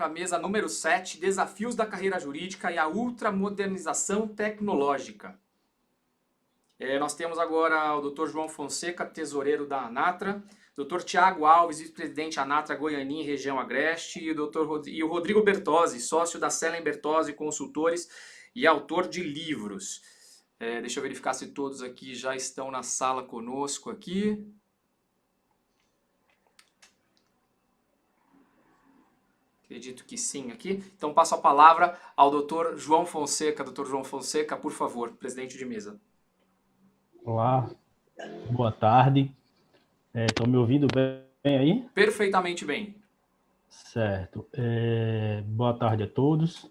para a mesa número 7, Desafios da Carreira Jurídica e a Ultramodernização Tecnológica. Nós temos agora o Dr. João Fonseca, tesoureiro da Anatra, Dr. Tiago Alves, vice-presidente Anatra Goianim, região Agreste, e o Rodrigo Bertozzi, sócio da Selen Bertozzi Consultores e autor de livros. Deixa eu verificar se todos aqui já estão na sala conosco aqui. Acredito que sim aqui. Então passo a palavra ao Dr. João Fonseca. Dr. João Fonseca, por favor, presidente de mesa. Olá, boa tarde. Estão me ouvindo bem aí? Perfeitamente bem. Certo. Boa tarde a todos.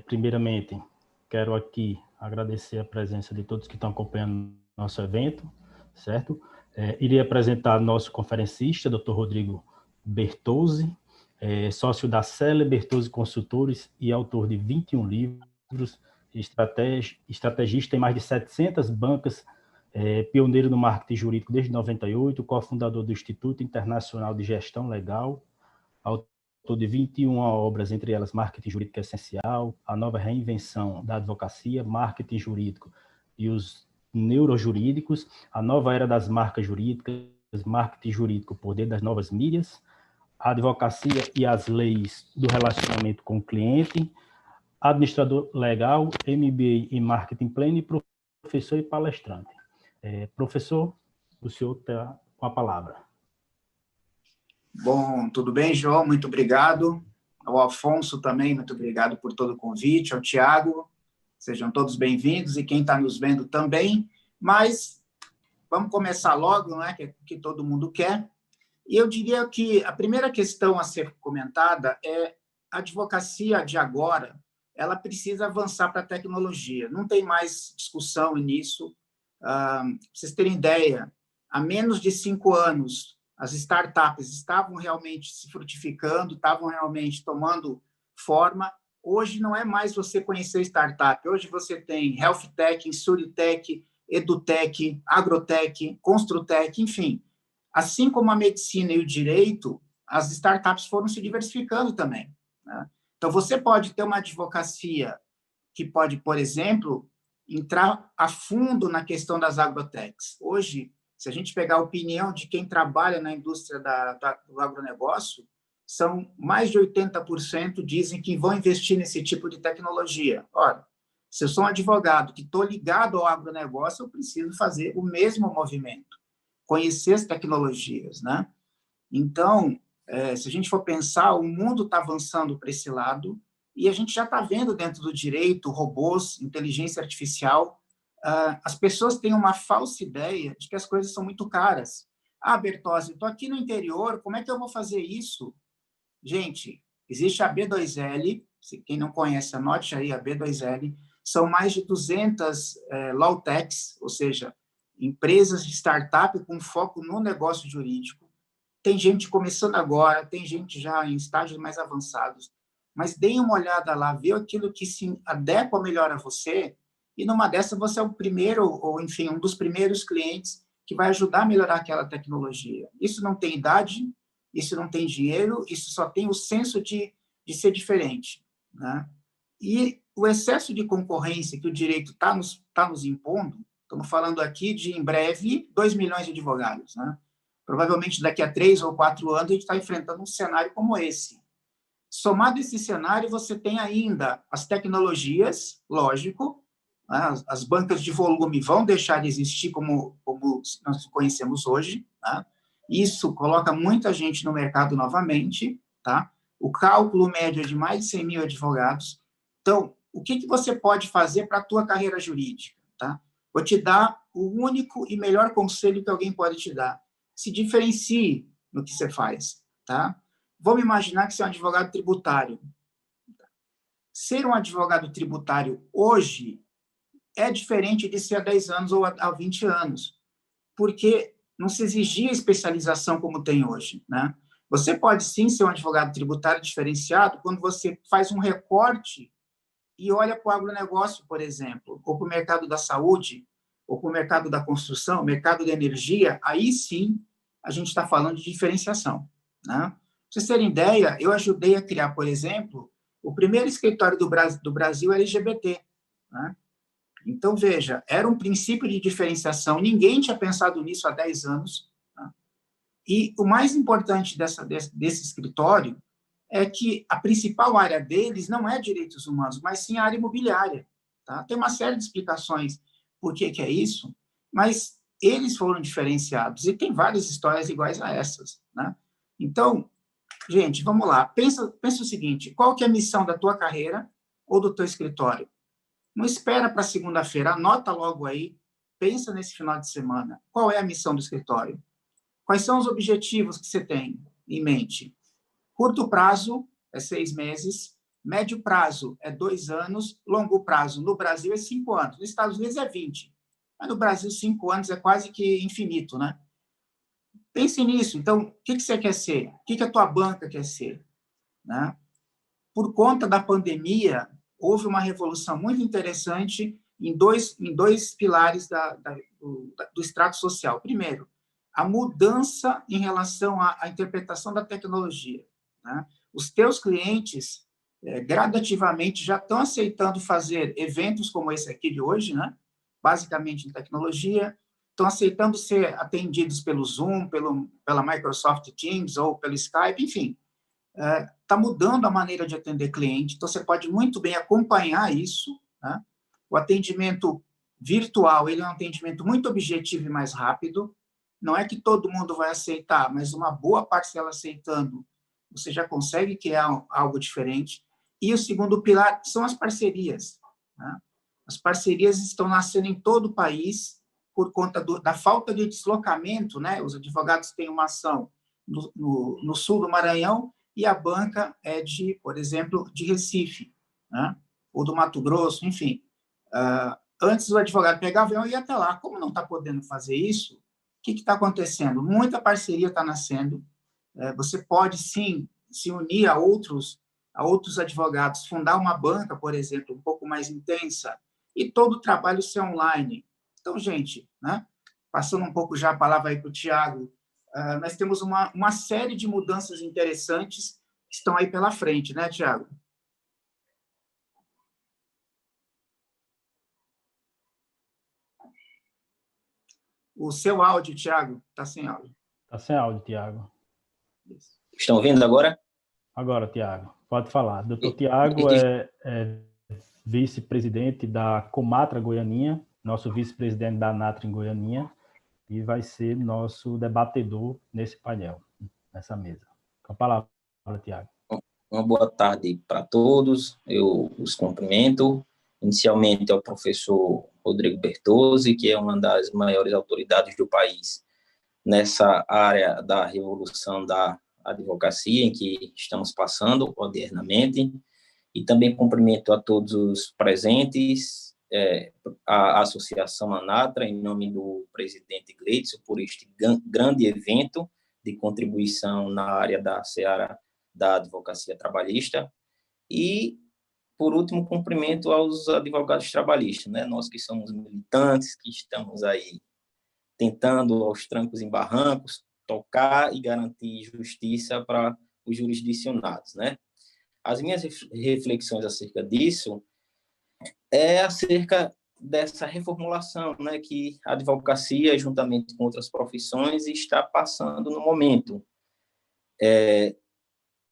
Primeiramente, quero aqui agradecer a presença de todos que estão acompanhando nosso evento, certo? Irei apresentar nosso conferencista, Dr. Rodrigo Bertozzi, sócio da Selen Bertozzi Consultores e autor de 21 livros, estrategista em mais de 700 bancas, pioneiro no marketing jurídico desde 98, cofundador do Instituto Internacional de Gestão Legal, autor de 21 obras, entre elas Marketing Jurídico Essencial, A Nova Reinvenção da Advocacia, Marketing Jurídico e os Neurojurídicos, A Nova Era das Marcas Jurídicas, Marketing Jurídico, o Poder das Novas Mídias, a Advocacia e as Leis do Relacionamento com o Cliente, administrador legal, MBA em Marketing Pleno e professor e palestrante. Professor, o senhor está com a palavra. Bom, tudo bem, João? Muito obrigado. Ao Afonso também, muito obrigado por todo o convite. Ao Tiago, sejam todos bem-vindos e quem está nos vendo também. Mas vamos começar logo, né, que todo mundo quer. E eu diria que a primeira questão a ser comentada é a advocacia de agora, ela precisa avançar para a tecnologia. Não tem mais discussão nisso. Para vocês terem ideia, há menos de 5 anos, as startups estavam realmente se frutificando, estavam realmente tomando forma. Hoje não é mais você conhecer startup. Hoje você tem health tech, insurtech, edutech, agrotech, construtech, enfim. Assim como a medicina e o direito, as startups foram se diversificando também, né? Então, você pode ter uma advocacia que pode, por exemplo, entrar a fundo na questão das agrotechs. Hoje, se a gente pegar a opinião de quem trabalha na indústria do agronegócio, são mais de 80% dizem que vão investir nesse tipo de tecnologia. Ora, se eu sou um advogado que estou ligado ao agronegócio, eu preciso fazer o mesmo movimento, conhecer as tecnologias, né? Então, se a gente for pensar, o mundo está avançando para esse lado e a gente já está vendo dentro do direito robôs, inteligência artificial. As pessoas têm uma falsa ideia de que as coisas são muito caras. Bertozzi, estou aqui no interior, como é que eu vou fazer isso? Gente, existe a B2L, quem não conhece, anote aí a B2L, são mais de 200 law techs, ou seja, empresas de startup com foco no negócio jurídico. Tem gente começando agora, tem gente já em estágios mais avançados, mas deem uma olhada lá, vê aquilo que se adequa melhor a você, e numa dessas você é o primeiro, ou enfim, um dos primeiros clientes que vai ajudar a melhorar aquela tecnologia. Isso não tem idade, isso não tem dinheiro, isso só tem o senso de ser diferente, né? E o excesso de concorrência que o direito está nos impondo, estamos falando aqui de, em breve, 2 milhões de advogados, né? Provavelmente daqui a 3 ou 4 anos a gente está enfrentando um cenário como esse. Somado a esse cenário, você tem ainda as tecnologias, lógico, né? As bancas de volume vão deixar de existir como nós conhecemos hoje, né? Isso coloca muita gente no mercado novamente, tá? O cálculo médio é de mais de 100 mil advogados. Então, o que você pode fazer para a tua carreira jurídica, tá? Vou te dar o único e melhor conselho que alguém pode te dar. Se diferencie no que você faz, tá? Vamos imaginar que você é um advogado tributário. Ser um advogado tributário hoje é diferente de ser há 10 anos ou há 20 anos, porque não se exigia especialização como tem hoje, né? Você pode, sim, ser um advogado tributário diferenciado quando você faz um recorte e olha para o agronegócio, por exemplo, ou para o mercado da saúde, ou para o mercado da construção, mercado da energia, aí sim a gente está falando de diferenciação, né? vocês terem ideia, eu ajudei a criar, por exemplo, o primeiro escritório do Brasil LGBT. Né? Então, veja, era um princípio de diferenciação, ninguém tinha pensado nisso há 10 anos. Tá? E o mais importante desse escritório é que a principal área deles não é direitos humanos, mas sim a área imobiliária. Tá? Tem uma série de explicações por que é isso, mas eles foram diferenciados, e tem várias histórias iguais a essas. Né? Então, gente, vamos lá, pensa o seguinte, qual que é a missão da tua carreira ou do teu escritório? Não espera para segunda-feira, anota logo aí, pensa nesse final de semana. Qual é a missão do escritório? Quais são os objetivos que você tem em mente? Curto prazo é 6 meses, médio prazo é 2 anos, longo prazo no Brasil é 5 anos, nos Estados Unidos é 20, mas no Brasil 5 anos é quase que infinito, né? Pense nisso. Então, o que você quer ser? O que a tua banca quer ser? Né? Por conta da pandemia, houve uma revolução muito interessante em dois pilares do extrato social. Primeiro, a mudança em relação à interpretação da tecnologia. Né? Os teus clientes, gradativamente, já estão aceitando fazer eventos como esse aqui de hoje, né? Basicamente em tecnologia, estão aceitando ser atendidos pelo Zoom, pela Microsoft Teams ou pelo Skype, enfim. Está mudando a maneira de atender cliente, então você pode muito bem acompanhar isso. Né? O atendimento virtual ele é um atendimento muito objetivo e mais rápido. Não é que todo mundo vai aceitar, mas uma boa parcela aceitando, você já consegue criar algo diferente. E o segundo pilar são as parcerias. Né? As parcerias estão nascendo em todo o país por conta da falta de deslocamento. Né? Os advogados têm uma ação no sul do Maranhão, e a banca é por exemplo, de Recife, né? Ou do Mato Grosso, enfim. Antes o advogado pegava avião e ia até lá. Como não está podendo fazer isso, o que está acontecendo? Muita parceria está nascendo. Você pode, sim, se unir a outros advogados, fundar uma banca, por exemplo, um pouco mais intensa, e todo o trabalho ser online. Então, gente, né? Passando um pouco já a palavra aí para o Tiago, nós temos uma série de mudanças interessantes que estão aí pela frente, né, Tiago? O seu áudio, Tiago, está sem áudio. Está sem áudio, Tiago. Estão ouvindo agora? Agora, Tiago, pode falar. Doutor Tiago é vice-presidente da Comatra Goianinha, nosso vice-presidente da Anatra em Goianinha, e vai ser nosso debatedor nesse painel, nessa mesa. Com a palavra, Tiago. Uma boa tarde para todos, eu os cumprimento. Inicialmente ao professor Rodrigo Bertozzi, que é uma das maiores autoridades do país nessa área da revolução da advocacia em que estamos passando modernamente, e também cumprimento a todos os presentes, a Associação Anatra, em nome do presidente Gleidson, por este grande evento de contribuição na área da seara da advocacia trabalhista, e, por último, cumprimento aos advogados trabalhistas, né? Nós que somos militantes, que estamos aí tentando, aos trancos e barrancos, tocar e garantir justiça para os jurisdicionados, né? As minhas reflexões acerca disso é acerca dessa reformulação, né, que a advocacia, juntamente com outras profissões, está passando no momento.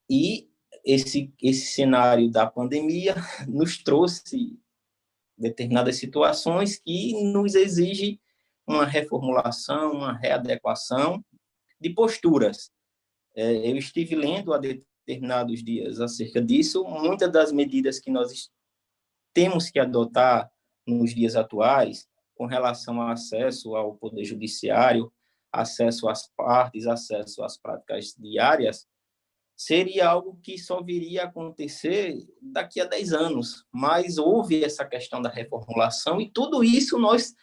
E esse cenário da pandemia nos trouxe determinadas situações que nos exigem uma reformulação, uma readequação de posturas. Eu estive lendo há determinados dias acerca disso. Muitas das medidas que nós temos que adotar nos dias atuais, com relação ao acesso ao Poder Judiciário, acesso às partes, acesso às práticas diárias, seria algo que só viria a acontecer daqui a 10 anos. Mas houve essa questão da reformulação e tudo isso nós,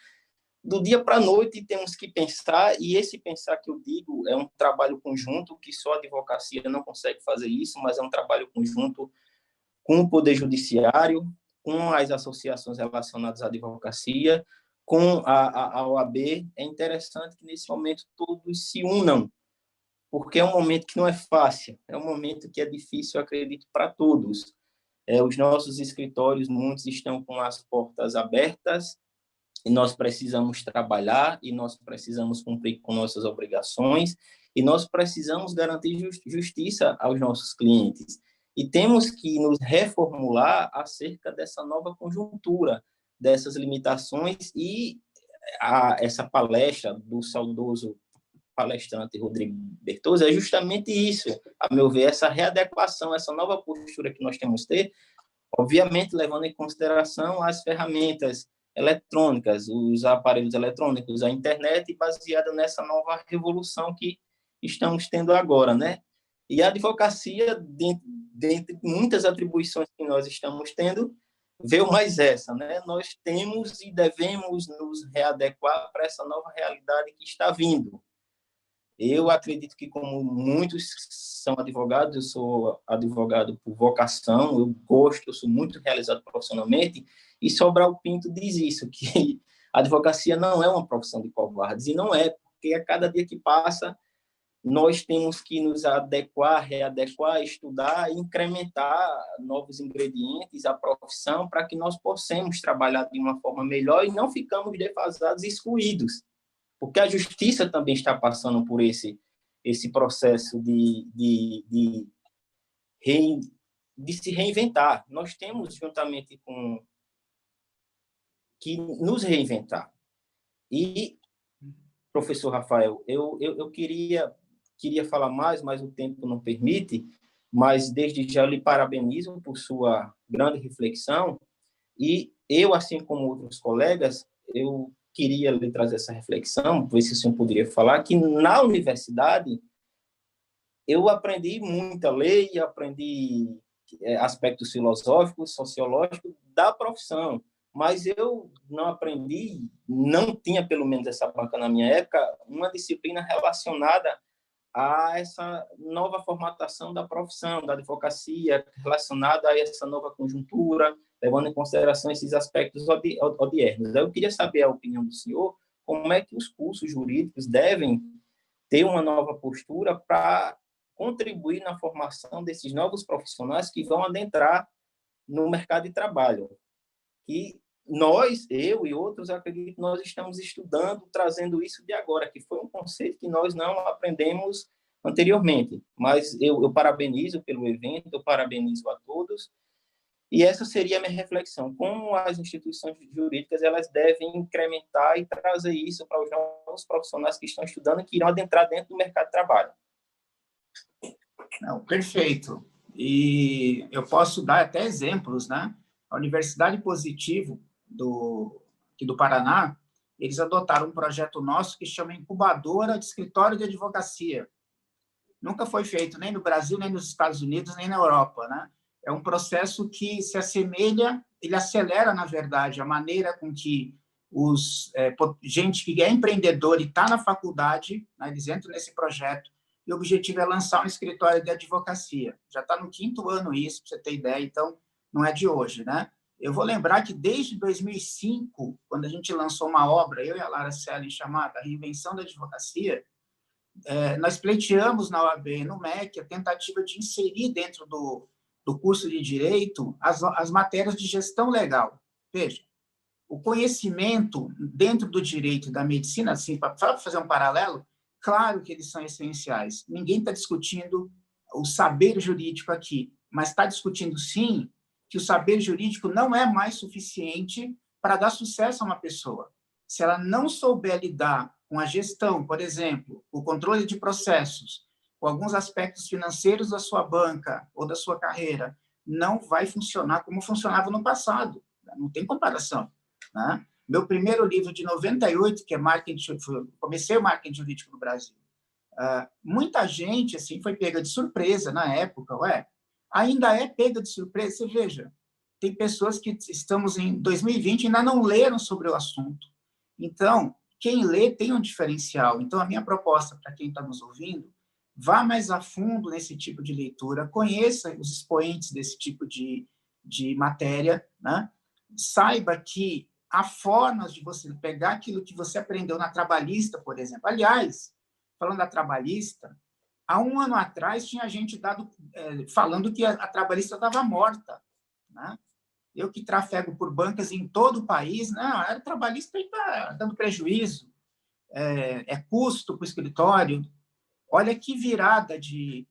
do dia para a noite, temos que pensar, e esse pensar que eu digo é um trabalho conjunto, que só a advocacia não consegue fazer isso, mas é um trabalho conjunto com o Poder Judiciário, com as associações relacionadas à advocacia, com a OAB. É interessante que, nesse momento, todos se unam porque é um momento que não é fácil, é um momento que é difícil, eu acredito, para todos. Os nossos escritórios, muitos estão com as portas abertas, e nós precisamos trabalhar, e nós precisamos cumprir com nossas obrigações, e nós precisamos garantir justiça aos nossos clientes. E temos que nos reformular acerca dessa nova conjuntura, dessas limitações, e essa palestra do saudoso palestrante Rodrigo Bertozzi é justamente isso, a meu ver, essa readequação, essa nova postura que nós temos que ter, obviamente levando em consideração as ferramentas eletrônicas, os aparelhos eletrônicos, a internet, baseada nessa nova revolução que estamos tendo agora, né? E a advocacia, dentre muitas atribuições que nós estamos tendo, veio mais essa, né? Nós temos e devemos nos readequar para essa nova realidade que está vindo. Eu acredito que, como muitos são advogados, eu sou advogado por vocação, eu sou muito realizado profissionalmente, e Sobral Pinto diz isso, que a advocacia não é uma profissão de covardes, e não é, porque a cada dia que passa, nós temos que nos adequar, readequar, estudar e incrementar novos ingredientes à profissão para que nós possamos trabalhar de uma forma melhor e não ficamos defasados e excluídos. Porque a justiça também está passando por esse processo de se reinventar. Nós temos, juntamente com... que nos reinventar. E, professor Rafael, eu queria falar mais, mas o tempo não permite, mas desde já eu lhe parabenizo por sua grande reflexão, e eu, assim como outros colegas, eu queria lhe trazer essa reflexão, ver se o senhor poderia falar, que na universidade eu aprendi muita lei, aprendi aspectos filosóficos, sociológicos da profissão, mas eu não aprendi, não tinha pelo menos essa banca na minha época, uma disciplina relacionada a essa nova formatação da profissão, da advocacia, relacionada a essa nova conjuntura, levando em consideração esses aspectos odiernos. Eu queria saber a opinião do senhor, como é que os cursos jurídicos devem ter uma nova postura para contribuir na formação desses novos profissionais que vão adentrar no mercado de trabalho. E nós, eu e outros, acredito que nós estamos estudando, trazendo isso de agora, que foi um conceito que nós não aprendemos anteriormente. Mas eu parabenizo pelo evento, eu parabenizo a todos. E essa seria a minha reflexão. Como as instituições jurídicas elas devem incrementar e trazer isso para os novos profissionais que estão estudando e que irão adentrar dentro do mercado de trabalho. Não, perfeito. E eu posso dar até exemplos, né? A Universidade Positivo aqui do Paraná, eles adotaram um projeto nosso que chama Incubadora de Escritório de Advocacia. Nunca foi feito nem no Brasil, nem nos Estados Unidos, nem na Europa, né? É um processo que se assemelha, ele acelera, na verdade, a maneira com que gente que é empreendedor e está na faculdade, né, eles entram nesse projeto, e o objetivo é lançar um escritório de advocacia. Já está no 5º ano isso, para você ter ideia, então não é de hoje, né? Eu vou lembrar que desde 2005, quando a gente lançou uma obra, eu e a Lara Selle, chamada Reinvenção da Advocacia, nós pleiteamos na OAB e no MEC a tentativa de inserir dentro do curso de Direito as matérias de gestão legal. Veja, o conhecimento dentro do direito e da medicina, assim, para fazer um paralelo, claro que eles são essenciais. Ninguém está discutindo o saber jurídico aqui, mas está discutindo, sim, que o saber jurídico não é mais suficiente para dar sucesso a uma pessoa. Se ela não souber lidar com a gestão, por exemplo, o controle de processos, com alguns aspectos financeiros da sua banca ou da sua carreira, não vai funcionar como funcionava no passado. Não tem comparação, né? Meu primeiro livro de 98, que é marketing, comecei o marketing jurídico no Brasil. Muita gente assim foi pega de surpresa na época, ainda é pega de surpresa. Você veja, tem pessoas que estamos em 2020 e ainda não leram sobre o assunto. Então, quem lê tem um diferencial. Então, a minha proposta para quem está nos ouvindo, vá mais a fundo nesse tipo de leitura, conheça os expoentes desse tipo de matéria, né? Saiba que há formas de você pegar aquilo que você aprendeu na trabalhista, por exemplo. Aliás, falando da trabalhista, Há um ano atrás, tinha gente falando que a trabalhista estava morta, né? Eu que trafego por bancas em todo o país, não, a trabalhista está dando prejuízo, é custo para o escritório. Olha que virada de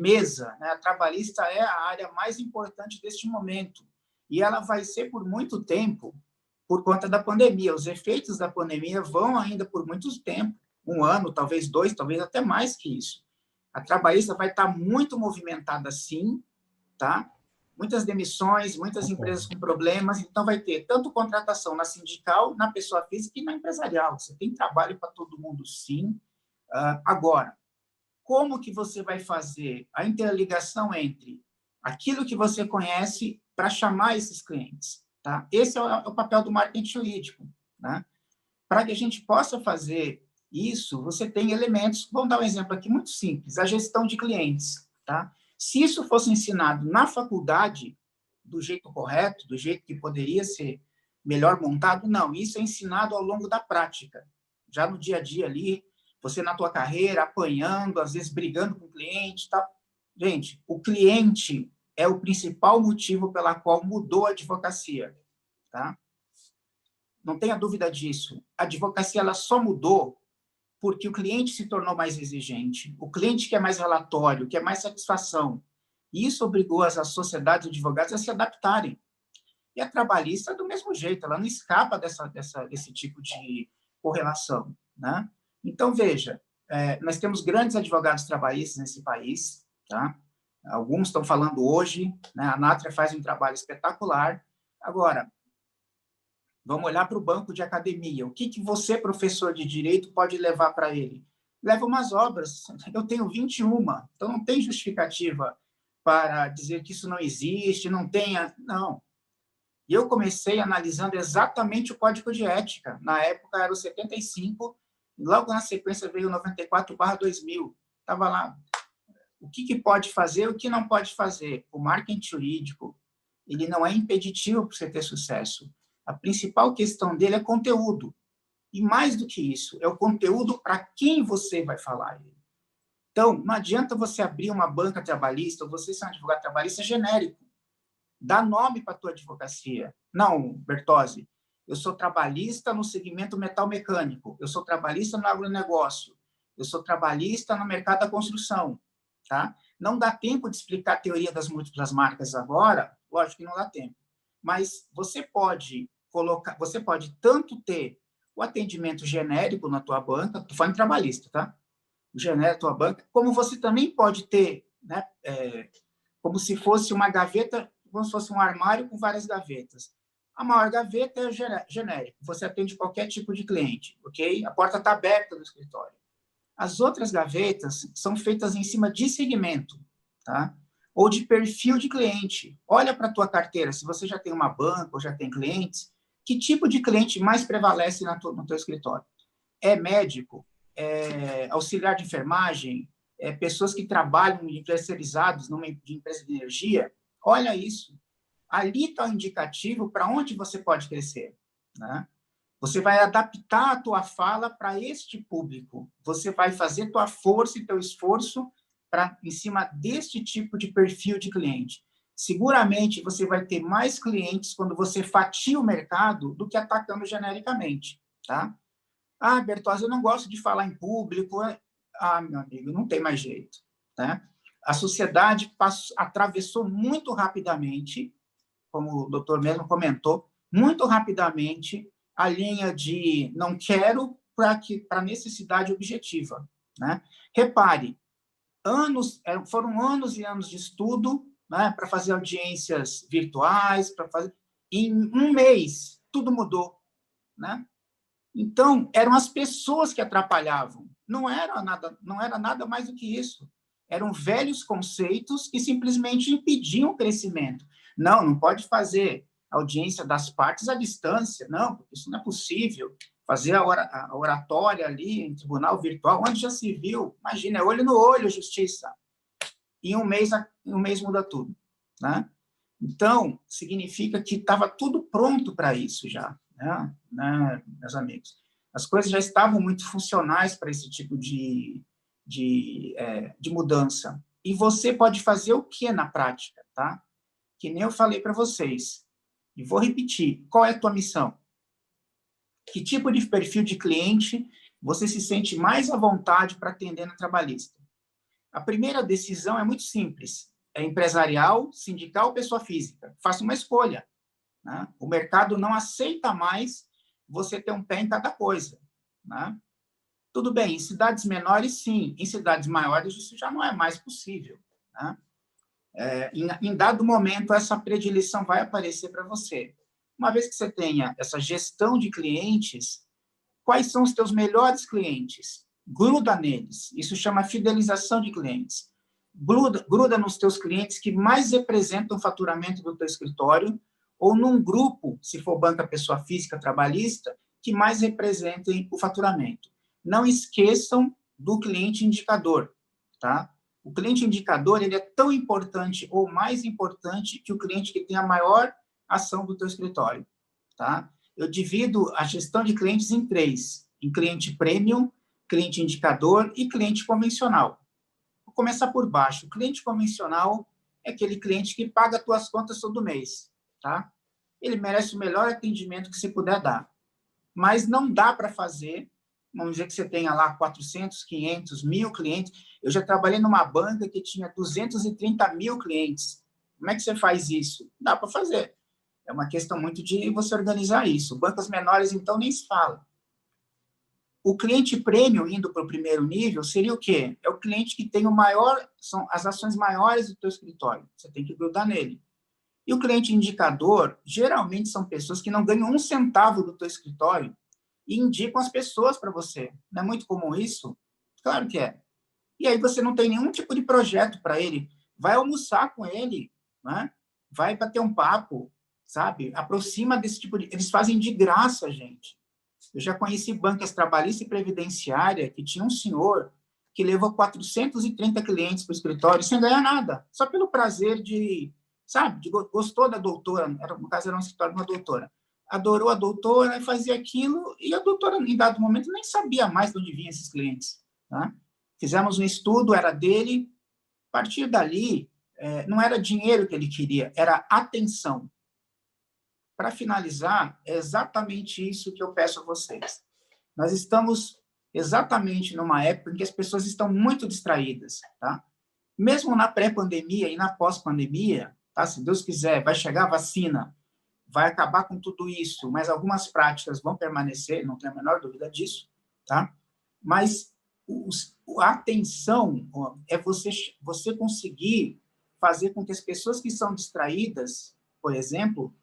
mesa, né? A trabalhista é a área mais importante deste momento, e ela vai ser por muito tempo, por conta da pandemia. Os efeitos da pandemia vão ainda por muito tempo, 1 ano, talvez 2, talvez até mais que isso. A trabalhista vai estar muito movimentada, sim, tá? Muitas demissões, muitas empresas com problemas, então vai ter tanto contratação na sindical, na pessoa física e na empresarial. Você tem trabalho para todo mundo, sim. Agora, como que você vai fazer a interligação entre aquilo que você conhece para chamar esses clientes? Tá? Esse é o papel do marketing jurídico. Né? Para que a gente possa fazer isso, você tem elementos, vamos dar um exemplo aqui muito simples, a gestão de clientes. Tá? Se isso fosse ensinado na faculdade, do jeito correto, do jeito que poderia ser melhor montado, não, isso é ensinado ao longo da prática, já no dia a dia ali, você na tua carreira, apanhando, às vezes brigando com o cliente. Tá? Gente, o cliente é o principal motivo pela qual mudou a advocacia. Tá? Não tenha dúvida disso. A advocacia ela só mudou porque o cliente se tornou mais exigente, o cliente quer mais relatório, quer mais satisfação. E isso obrigou as sociedades de advogados a se adaptarem. E a trabalhista, do mesmo jeito, ela não escapa desse tipo de correlação. Né? Então, veja, nós temos grandes advogados trabalhistas nesse país, tá? Alguns estão falando hoje, né? A Natra faz um trabalho espetacular. Agora, vamos olhar para o banco de academia. O que você, professor de direito, pode levar para ele? Leva umas obras. Eu tenho 21, então não tem justificativa para dizer que isso não existe, não tenha... Não. E eu comecei analisando exatamente o Código de Ética. Na época era o 75, e logo na sequência veio o 94/2000. Estava lá. O que pode fazer, o que não pode fazer. O marketing jurídico, ele não é impeditivo para você ter sucesso. A principal questão dele é conteúdo. E mais do que isso, é o conteúdo para quem você vai falar. Então, não adianta você abrir uma banca trabalhista ou você ser um advogado trabalhista genérico. Dá nome para a tua advocacia. Não, Bertozzi, eu sou trabalhista no segmento metal mecânico, eu sou trabalhista no agronegócio, eu sou trabalhista no mercado da construção. Tá? Não dá tempo de explicar a teoria das múltiplas marcas agora, lógico que não dá tempo. Mas você pode tanto ter o atendimento genérico na tua banca, estou falando trabalhista, tá? O genérico da tua banca, como você também pode ter, né, como se fosse uma gaveta, como se fosse um armário com várias gavetas. A maior gaveta é o genérico, você atende qualquer tipo de cliente, ok? A porta está aberta no escritório. As outras gavetas são feitas em cima de segmento, tá? Ou de perfil de cliente. Olha para a tua carteira, se você já tem uma banca ou já tem clientes, que tipo de cliente mais prevalece no teu escritório? É médico? É auxiliar de enfermagem? É pessoas que trabalham terceirizados numa empresa de energia? Olha isso. Ali está o indicativo para onde você pode crescer, né? Você vai adaptar a tua fala para este público. Você vai fazer tua força e teu esforço em cima deste tipo de perfil de cliente. Seguramente você vai ter mais clientes quando você fatia o mercado do que atacando genericamente, tá? Ah, Bertozzi, eu não gosto de falar em público. Ah, meu amigo, não tem mais jeito, tá? A sociedade atravessou muito rapidamente, como o doutor mesmo comentou, muito rapidamente a linha de não quero para necessidade objetiva, né? Repare, foram anos e anos de estudo, né, para fazer audiências virtuais, em 1 mês tudo mudou, né? Então eram as pessoas que atrapalhavam, não era nada mais do que isso. Eram velhos conceitos que simplesmente impediam o crescimento. Não pode fazer audiência das partes à distância, não, porque isso não é possível. Fazer a oratória ali em tribunal virtual, onde já se viu, imagina, é olho no olho, justiça. Em um mês muda tudo, né? Então, significa que estava tudo pronto para isso já, né, meus amigos? As coisas já estavam muito funcionais para esse tipo de de mudança. E você pode fazer o que na prática, tá? Que nem eu falei para vocês. E vou repetir. Qual é a tua missão? Que tipo de perfil de cliente você se sente mais à vontade para atender na trabalhista? A primeira decisão é muito simples. É empresarial, sindical ou pessoa física? Faça uma escolha, né? O mercado não aceita mais você ter um pé em cada coisa, né? Tudo bem, em cidades menores, sim. Em cidades maiores, isso já não é mais possível, né? Em dado momento, essa predileção vai aparecer para você. Uma vez que você tenha essa gestão de clientes, quais são os teus melhores clientes? Gruda neles. Isso chama fidelização de clientes. Gruda nos teus clientes que mais representam o faturamento do teu escritório ou num grupo, se for banca pessoa física trabalhista, que mais representem o faturamento. Não esqueçam do cliente indicador, tá? O cliente indicador, ele é tão importante ou mais importante que o cliente que tem a maior ação do teu escritório, tá? Eu divido a gestão de clientes em 3, em cliente premium, cliente indicador e cliente convencional. Vou começar por baixo. O cliente convencional é aquele cliente que paga as tuas contas todo mês, tá? Ele merece o melhor atendimento que você puder dar. Mas não dá para fazer, vamos dizer que você tenha lá 400, 500, 1.000 clientes. Eu já trabalhei numa banca que tinha 230 mil clientes. Como é que você faz isso? Dá para fazer. É uma questão muito de você organizar isso. Bancas menores, então, nem se fala. O cliente premium, indo para o primeiro nível, seria o quê? É o cliente que tem o maior, são as ações maiores do teu escritório. Você tem que grudar nele. E o cliente indicador, geralmente são pessoas que não ganham um centavo do teu escritório e indicam as pessoas para você. Não é muito comum isso? Claro que é. E aí você não tem nenhum tipo de projeto para ele. Vai almoçar com ele, né? Vai bater um papo, sabe? Aproxima desse tipo de... Eles fazem de graça, gente. Eu já conheci bancas trabalhista e previdenciária que tinha um senhor que levou 430 clientes para o escritório sem ganhar nada, só pelo prazer de, sabe, gostou da doutora, no caso era um escritório de uma doutora, adorou a doutora e fazia aquilo, e a doutora, em dado momento, nem sabia mais de onde vinham esses clientes, tá? Fizemos um estudo, era dele, a partir dali, não era dinheiro que ele queria, era atenção. Para finalizar, é exatamente isso que eu peço a vocês. Nós estamos exatamente numa época em que as pessoas estão muito distraídas, tá? Mesmo na pré-pandemia e na pós-pandemia, tá? Se Deus quiser, vai chegar a vacina, vai acabar com tudo isso, mas algumas práticas vão permanecer, não tenho a menor dúvida disso, tá? Mas a atenção é você conseguir fazer com que as pessoas que são distraídas, por exemplo,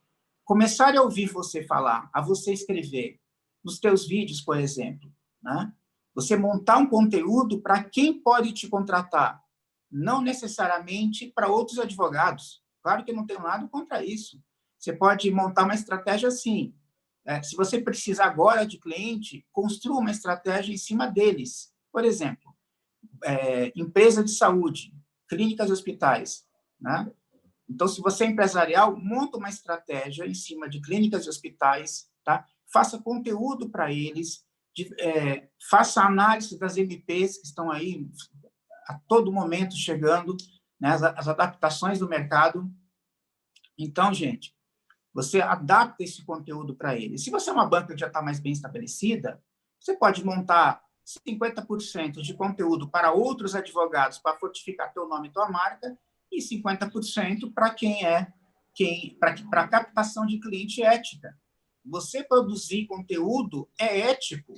começarem a ouvir você falar, a você escrever, nos teus vídeos, por exemplo, né? Você montar um conteúdo para quem pode te contratar, não necessariamente para outros advogados. Claro que eu não tenho nada contra isso. Você pode montar uma estratégia assim. Se você precisa agora de cliente, construa uma estratégia em cima deles. Por exemplo, empresa de saúde, clínicas e hospitais, né? Então, se você é empresarial, monta uma estratégia em cima de clínicas e hospitais, tá? Faça conteúdo para eles, faça análise das MPs que estão aí a todo momento chegando, né? As adaptações do mercado. Então, gente, você adapta esse conteúdo para eles. Se você é uma banca que já está mais bem estabelecida, você pode montar 50% de conteúdo para outros advogados para fortificar teu nome e tua marca, e 50% para para captação de cliente ética. Você produzir conteúdo é ético.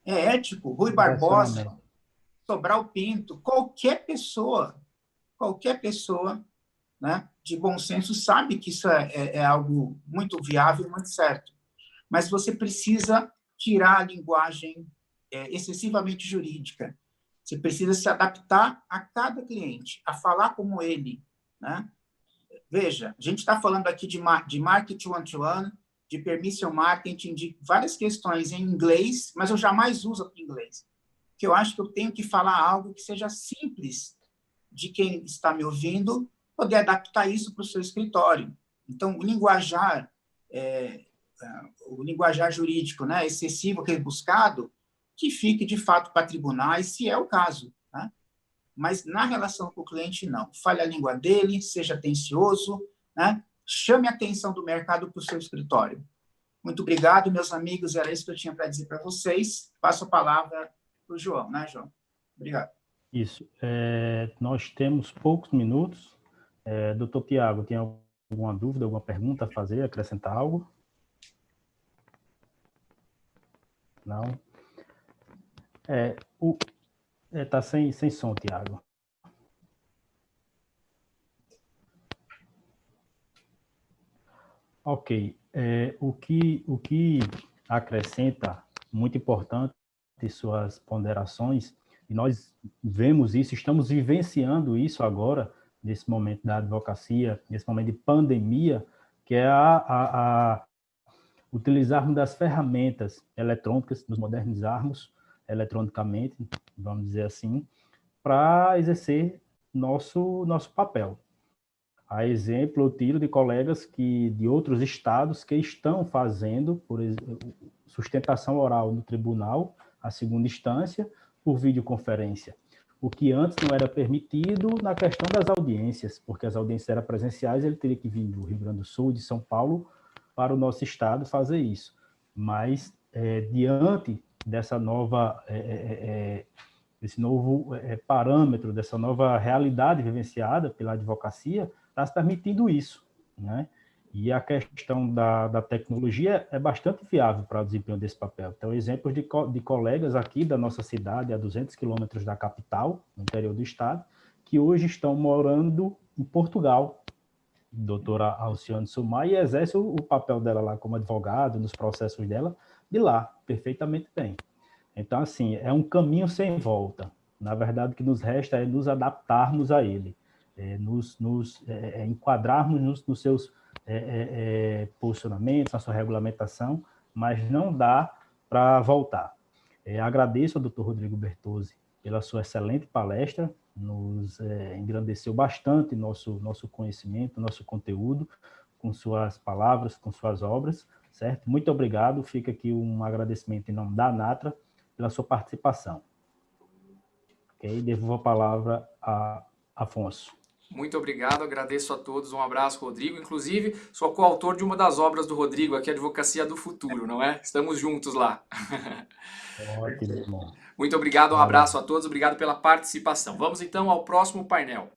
É ético. Rui Barbosa, Sobral Pinto, qualquer pessoa, né, de bom senso sabe que isso é algo muito viável e muito certo. Mas você precisa tirar a linguagem excessivamente jurídica. Você precisa se adaptar a cada cliente, a falar como ele, né? Veja, a gente está falando aqui de marketing one-to-one, de permission marketing, de várias questões em inglês, mas eu jamais uso em inglês. Porque eu acho que eu tenho que falar algo que seja simples de quem está me ouvindo, poder adaptar isso para o seu escritório. Então, o linguajar jurídico, né, excessivo, aquele buscado, que fique, de fato, para tribunais, se é o caso. Né? Mas, na relação com o cliente, não. Fale a língua dele, seja atencioso, né? Chame a atenção do mercado para o seu escritório. Muito obrigado, meus amigos. Era isso que eu tinha para dizer para vocês. Passo a palavra para o João, né, João? Obrigado. Isso. Nós temos poucos minutos. Doutor Tiago, tem alguma dúvida, alguma pergunta a fazer, acrescentar algo? Não? Tá sem som, Tiago. Ok. O que acrescenta, muito importante, suas ponderações, e nós vemos isso, estamos vivenciando isso agora, nesse momento da advocacia, nesse momento de pandemia, que é utilizarmos das ferramentas eletrônicas, nos modernizarmos eletronicamente, vamos dizer assim, para exercer nosso papel. A exemplo, eu tiro de colegas de outros estados que estão fazendo, por exemplo, sustentação oral no tribunal, a segunda instância, por videoconferência. O que antes não era permitido na questão das audiências, porque as audiências eram presenciais, ele teria que vir do Rio Grande do Sul, de São Paulo, para o nosso estado fazer isso. Mas, diante dessa nova, desse novo parâmetro, dessa nova realidade vivenciada pela advocacia, está se permitindo isso, né? E a questão da tecnologia é bastante viável para o desempenho desse papel. Então, exemplos de colegas aqui da nossa cidade, a 200 quilômetros da capital, no interior do estado, que hoje estão morando em Portugal. Doutora Alcione Sumar, e exerce o papel dela lá como advogado, nos processos dela, de lá, perfeitamente bem. Então, assim, é um caminho sem volta. Na verdade, o que nos resta é nos adaptarmos a ele, enquadrarmos nos seus posicionamentos, na sua regulamentação, mas não dá para voltar. Agradeço ao Dr. Rodrigo Bertozzi pela sua excelente palestra, nos engrandeceu bastante nosso conhecimento, nosso conteúdo, com suas palavras, com suas obras, certo? Muito obrigado, fica aqui um agradecimento em nome da ANATRA pela sua participação. Ok? Devolvo a palavra a Afonso. Muito obrigado, agradeço a todos, um abraço, Rodrigo. Inclusive, sou coautor de uma das obras do Rodrigo, aqui, Advocacia do Futuro, não é? Estamos juntos lá. Ótimo. Muito obrigado, um abraço a todos, obrigado pela participação. Vamos então ao próximo painel.